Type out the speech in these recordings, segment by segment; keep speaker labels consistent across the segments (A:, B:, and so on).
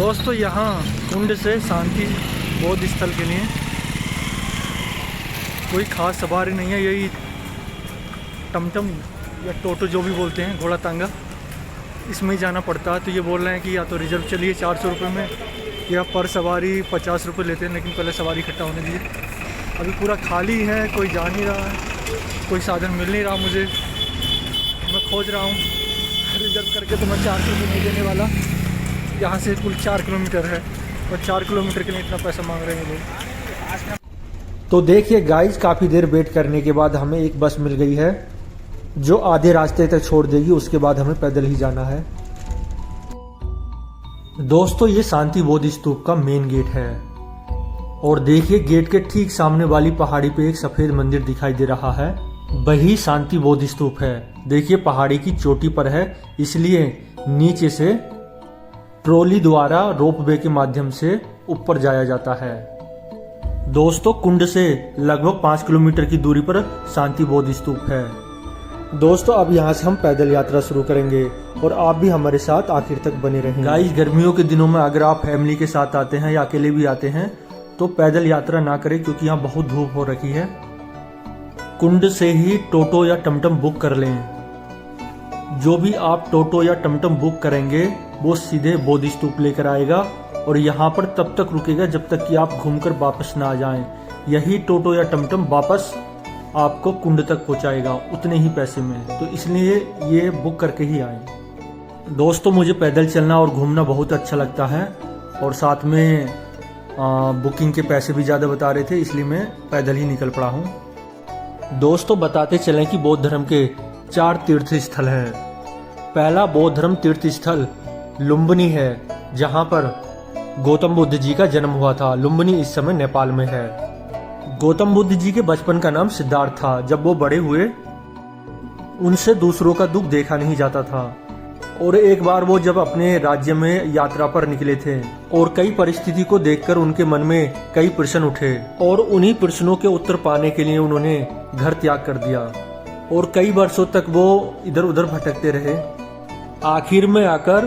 A: दोस्तों यहाँ कुंड से शांति बौद्ध स्थल के लिए कोई ख़ास सवारी नहीं है, यही टमटम या टोटो जो भी बोलते हैं, घोड़ा तांगा, इसमें ही जाना पड़ता है। तो ये बोल रहे हैं कि या तो रिजर्व चलिए 400 रुपये में, या पर सवारी 50 रुपये लेते हैं, लेकिन पहले सवारी इकट्ठा होने दीजिए। अभी पूरा खाली है, कोई जा नहीं रहा है, कोई साधन मिल नहीं रहा मुझे। मैं खोज रहा हूँ रिजर्व करके, तो मैं 400 रुपये नहीं देने वाला। यहाँ से कुल 4 किलोमीटर है और 4 किलोमीटर के लिए इतना पैसा मांग रहे हैं लोग।
B: तो देखिए गाइज, काफ़ी देर वेट करने के बाद हमें एक बस मिल गई है जो आधे रास्ते तक छोड़ देगी, उसके बाद हमें पैदल ही जाना है। दोस्तों ये शांति बौद्ध स्तूप का मेन गेट है और देखिए गेट के ठीक सामने वाली पहाड़ी पे एक सफेद मंदिर दिखाई दे रहा है, वही शांति बौद्ध स्तूप है। देखिए पहाड़ी की चोटी पर है, इसलिए नीचे से ट्रॉली द्वारा रोपवे के माध्यम से ऊपर जाया जाता है। दोस्तों कुंड से लगभग 5 किलोमीटर की दूरी पर शांति बौद्ध स्तूप है। दोस्तों अब यहाँ से हम पैदल यात्रा शुरू करेंगे और आप भी हमारे साथ आखिर तक बने रहेंगे। गाइस गर्मियों के दिनों में अगर आप फैमिली के साथ आते हैं या अकेले भी आते हैं तो पैदल यात्रा ना करें, क्योंकि यहाँ बहुत धूप हो रखी है। कुंड से ही टोटो या टमटम बुक कर लें। जो भी आप टोटो या टमटम बुक करेंगे वो सीधे बौद्ध स्तूप लेकर आएगा और यहाँ पर तब तक रुकेगा जब तक कि आप घूमकर वापस ना आ जाएं। यही टोटो या टमटम वापस आपको कुंड तक पहुँचाएगा उतने ही पैसे में, तो इसलिए ये बुक करके ही आए। दोस्तों मुझे पैदल चलना और घूमना बहुत अच्छा लगता है और साथ में बुकिंग के पैसे भी ज़्यादा बता रहे थे, इसलिए मैं पैदल ही निकल पड़ा हूँ। दोस्तों बताते चलें कि बौद्ध धर्म के 4 तीर्थ स्थल हैं। पहला बौद्ध धर्म तीर्थ स्थल लुम्बिनी है, जहाँ पर गौतम बुद्ध जी का जन्म हुआ था। लुम्बिनी इस समय नेपाल में है। गौतम बुद्ध जी के बचपन का नाम सिद्धार्थ था। जब वो बड़े हुए उनसे दूसरों का दुख देखा नहीं जाता था और एक बार वो जब अपने राज्य में यात्रा पर निकले थे और कई परिस्थिति को देखकर उनके मन में कई प्रश्न उठे और उन्हीं प्रश्नों के उत्तर पाने के लिए उन्होंने घर त्याग कर दिया और कई वर्षों तक वो इधर उधर भटकते रहे। आखिर में आकर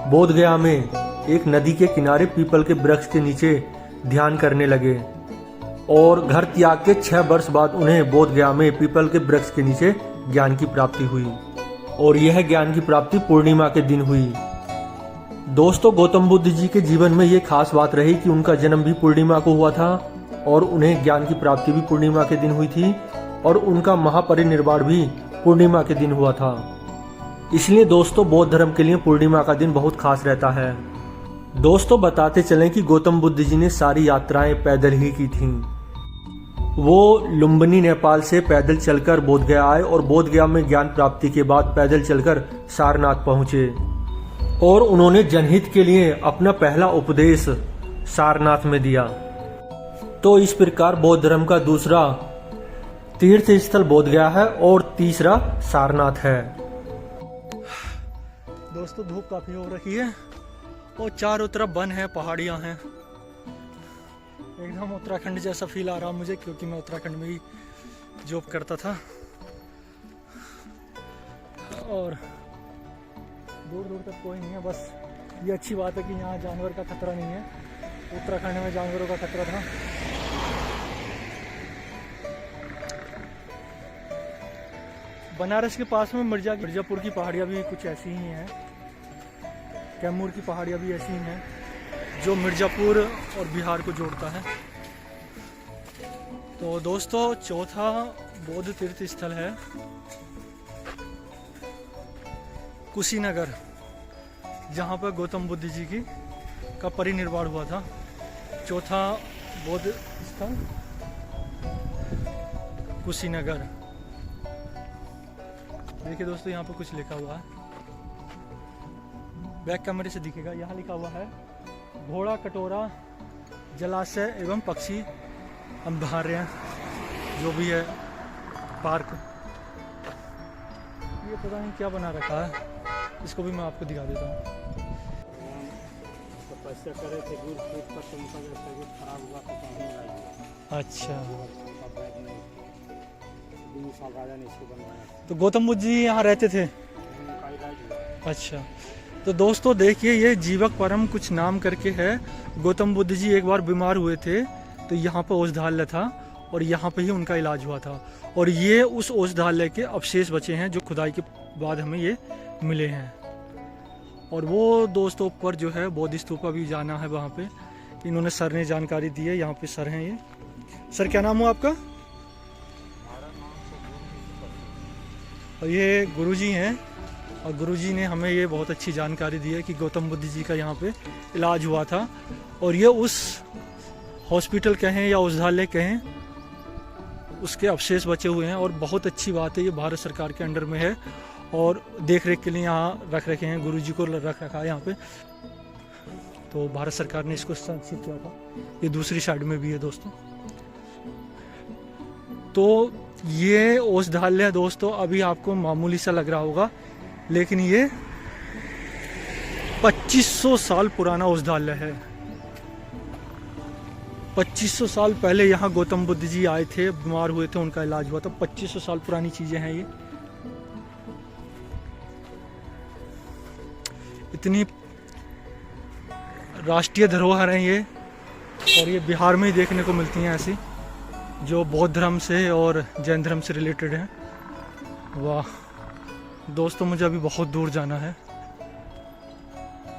B: बोध गया में एक नदी के किनारे पीपल के वृक्ष के नीचे ध्यान करने लगे और घर त्याग के 6 वर्ष बाद उन्हें बोध गया में पीपल के वृक्ष के नीचे ज्ञान की प्राप्ति हुई और यह ज्ञान की प्राप्ति पूर्णिमा के दिन हुई। दोस्तों गौतम बुद्ध जी के जीवन में ये खास बात रही कि उनका जन्म भी पूर्णिमा को हुआ था और उन्हें ज्ञान की प्राप्ति भी पूर्णिमा के दिन हुई थी और उनका महापरिनिर्वाण भी पूर्णिमा के दिन हुआ था। इसलिए दोस्तों बौद्ध धर्म के लिए पूर्णिमा का दिन बहुत खास रहता है। दोस्तों बताते चलें कि गौतम बुद्ध जी ने सारी यात्राएं पैदल ही की थीं। वो लुम्बिनी नेपाल से पैदल चलकर बोध गया आए और बोध गया में ज्ञान प्राप्ति के बाद पैदल चलकर सारनाथ पहुंचे और उन्होंने जनहित के लिए अपना पहला उपदेश सारनाथ में दिया। तो इस प्रकार बौद्ध धर्म का दूसरा तीर्थ स्थल बोध गया है और तीसरा सारनाथ है।
A: दोस्तों धूप काफ़ी हो रखी है और चारों तरफ वन है, पहाड़ियाँ हैं, एकदम उत्तराखंड जैसा फील आ रहा मुझे, क्योंकि मैं उत्तराखंड में ही जॉब करता था। और दूर दूर तक कोई नहीं है, बस ये अच्छी बात है कि यहाँ जानवर का खतरा नहीं है। उत्तराखंड में जानवरों का खतरा था। बनारस के पास में मिर्जापुर की पहाड़ियाँ भी कुछ ऐसी ही हैं, कैमूर की पहाड़ियाँ भी ऐसी ही हैं जो मिर्जापुर और बिहार को जोड़ता है। तो दोस्तों चौथा बौद्ध तीर्थ स्थल है कुशीनगर, जहाँ पर गौतम बुद्ध जी का परिनिर्वाण हुआ था। चौथा बौद्ध स्थल कुशीनगर। देखिए दोस्तों यहाँ पर कुछ लिखा हुआ है, बैक कैमरे से दिखेगा। यहाँ लिखा हुआ है घोड़ा कटोरा जलाशय एवं पक्षी अभयारण्य, जो भी है पार्क। ये पता नहीं क्या बना रखा है, इसको भी मैं आपको दिखा देता हूँ।
C: तपस्या करे थे, दूर खेत पर उनका जैसा खराब हुआ तो पानी लगा।
A: अच्छा,
C: 20 साल राजा ने इसको बनवाया।
A: तो गौतम बुद्ध जी यहाँ रहते थे? अच्छा, तो दोस्तों देखिए, ये जीवक परम कुछ नाम करके है। गौतम बुद्ध जी एक बार बीमार हुए थे तो यहाँ पर औषधालय था और यहाँ पे ही उनका इलाज हुआ था। और ये उस औषधालय के अवशेष बचे हैं जो खुदाई के बाद हमें ये मिले हैं। और वो दोस्तों ऊपर जो है बौद्ध स्तूप अभी जाना है, वहाँ पे इन्होंने सर ने जानकारी दी है। यहाँ पे सर हैं ये। सर क्या नाम हुआ आपका? और ये गुरुजी हैं और गुरुजी ने हमें ये बहुत अच्छी जानकारी दी है कि गौतम बुद्ध जी का यहाँ पे इलाज हुआ था। और ये उस हॉस्पिटल कहें या औषधालय कहें, उसके अवशेष बचे हुए हैं। और बहुत अच्छी बात है, ये भारत सरकार के अंडर में है और देख रेख के लिए यहाँ रख रखे हैं, गुरुजी को रख रखा है यहाँ पे। तो भारत सरकार ने इसको संरक्षित किया था। ये दूसरी साइड में भी है दोस्तों। तो ये औषधालय दोस्तों अभी आपको मामूली सा लग रहा होगा, लेकिन ये 2500 साल पुराना औषधालय है। 2500 साल पहले यहाँ गौतम बुद्ध जी आए थे, बीमार हुए थे, उनका इलाज हुआ था। 2500 साल पुरानी चीजें हैं ये। इतनी राष्ट्रीय धरोहर है ये। और ये बिहार में ही देखने को मिलती हैं ऐसी, जो बौद्ध धर्म से और जैन धर्म से रिलेटेड है। वाह दोस्तों, मुझे अभी बहुत दूर जाना है।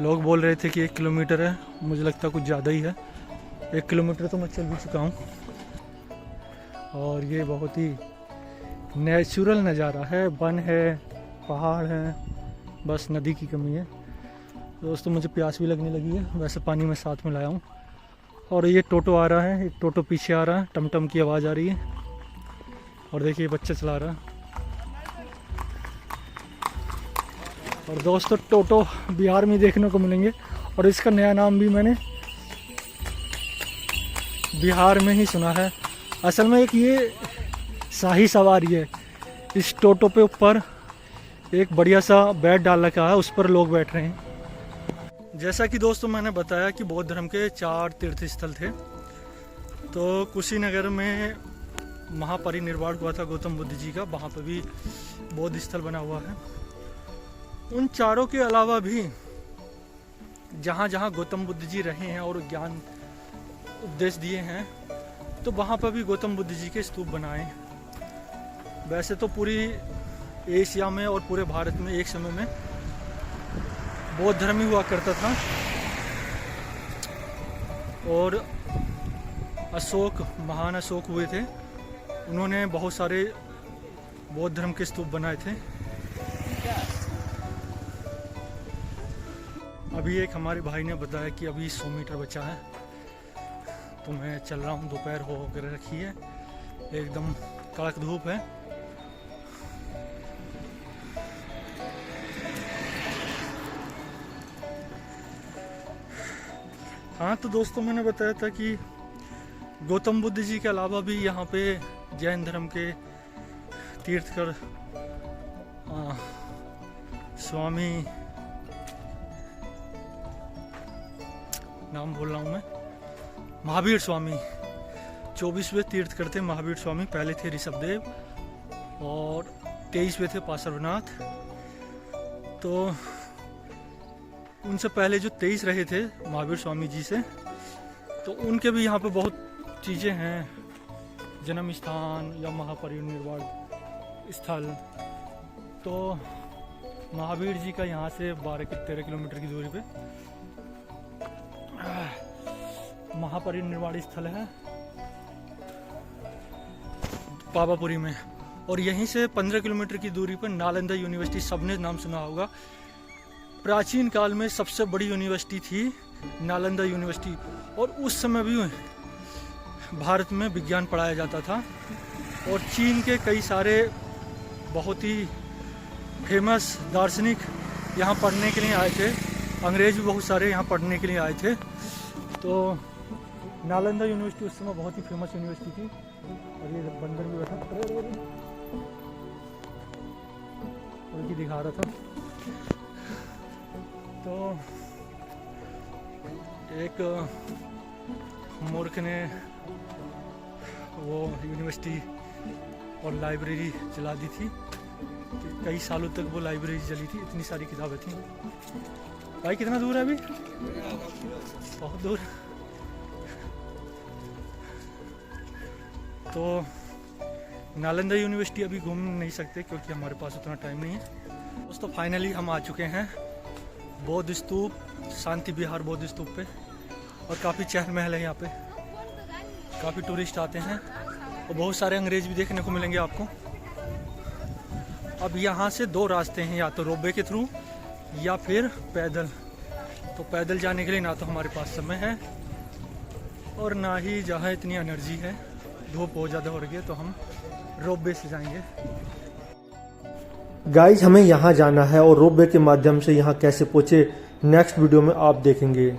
A: लोग बोल रहे थे कि 1 किलोमीटर है, मुझे लगता है कुछ ज़्यादा ही है। 1 किलोमीटर तो मैं चल भी चुका हूँ। और ये बहुत ही नेचुरल नज़ारा है, वन है, पहाड़ है, बस नदी की कमी है। दोस्तों मुझे प्यास भी लगने लगी है, वैसे पानी मैं साथ में लाया हूँ। और ये टोटो आ रहा है, एक टोटो पीछे आ रहा है, टमटम की आवाज़ आ रही है। और देखिए बच्चा चला रहा है। और दोस्तों टोटो बिहार में देखने को मिलेंगे। और इसका नया नाम भी मैंने बिहार में ही सुना है। असल में एक ये शाही सवारी है। इस टोटो पे ऊपर एक बढ़िया सा बेड डाल रखा है, उस पर लोग बैठ रहे हैं। जैसा कि दोस्तों मैंने बताया कि बौद्ध धर्म के 4 तीर्थ स्थल थे। तो कुशीनगर में महापरिनिर्वाण हुआ था गौतम बुद्ध जी का, वहाँ पर भी बौद्ध स्थल बना हुआ है। उन चारों के अलावा भी जहाँ जहाँ गौतम बुद्ध जी रहे हैं और ज्ञान उपदेश दिए हैं, तो वहाँ पर भी गौतम बुद्ध जी के स्तूप बनाए। वैसे तो पूरी एशिया में और पूरे भारत में एक समय में बौद्ध धर्म ही हुआ करता था। और अशोक, महान अशोक हुए थे, उन्होंने बहुत सारे बौद्ध धर्म के स्तूप बनाए थे। अभी एक हमारे भाई ने बताया कि अभी 100 मीटर बचा है, तो मैं चल रहा हूँ। दोपहर हो कर रखी है, एकदम कड़क धूप है। हाँ तो दोस्तों मैंने बताया था कि गौतम बुद्ध जी के अलावा भी यहाँ पे जैन धर्म के तीर्थकर स्वामी, नाम बोल रहा हूँ मैं, महावीर स्वामी, 24वें तीर्थकर थे महावीर स्वामी। पहले थे ऋषभदेव और 23वें थे पार्श्वनाथ। तो उनसे पहले जो 23 रहे थे महावीर स्वामी जी से, तो उनके भी यहाँ पे बहुत चीज़ें हैं, जन्म स्थान या महापरिनिर्वाण स्थल। तो महावीर जी का यहाँ से 12-13 किलोमीटर की दूरी पे महापरिनिर्वाण स्थल है पावापुरी में। और यहीं से 15 किलोमीटर की दूरी पर नालंदा यूनिवर्सिटी, सबने नाम सुना होगा। प्राचीन काल में सबसे बड़ी यूनिवर्सिटी थी नालंदा यूनिवर्सिटी। और उस समय भी भारत में विज्ञान पढ़ाया जाता था। और चीन के कई सारे बहुत ही फेमस दार्शनिक यहाँ पढ़ने के लिए आए थे। अंग्रेज भी बहुत सारे यहाँ पढ़ने के लिए आए थे। तो नालंदा यूनिवर्सिटी उस समय बहुत ही फेमस यूनिवर्सिटी थी। और ये बंदर भी बैठा उनकी दिखा रहा था। तो एक मूर्ख ने वो यूनिवर्सिटी और लाइब्रेरी चला दी थी। कई सालों तक वो लाइब्रेरी चली थी, इतनी सारी किताबें थी। भाई कितना दूर है अभी? बहुत दूर। तो नालंदा यूनिवर्सिटी अभी घूम नहीं सकते क्योंकि हमारे पास उतना टाइम नहीं है। दोस्तों फाइनली हम आ चुके हैं बौद्ध स्तूप, शांति विहार बौद्ध स्तूप पे, और काफ़ी चहल महल है यहाँ पे। काफ़ी टूरिस्ट आते हैं और बहुत सारे अंग्रेज भी देखने को मिलेंगे आपको। अब यहाँ से दो रास्ते हैं, या तो रोपवे के थ्रू या फिर पैदल। तो पैदल जाने के लिए ना तो हमारे पास समय है और ना ही जहाँ इतनी एनर्जी है। धूप बहुत ज़्यादा हो रही है तो हम रोपवे से जाएंगे।
B: गाइज हमें यहाँ जाना है और रोपवे के माध्यम से यहाँ कैसे पहुँचे नेक्स्ट वीडियो में आप देखेंगे।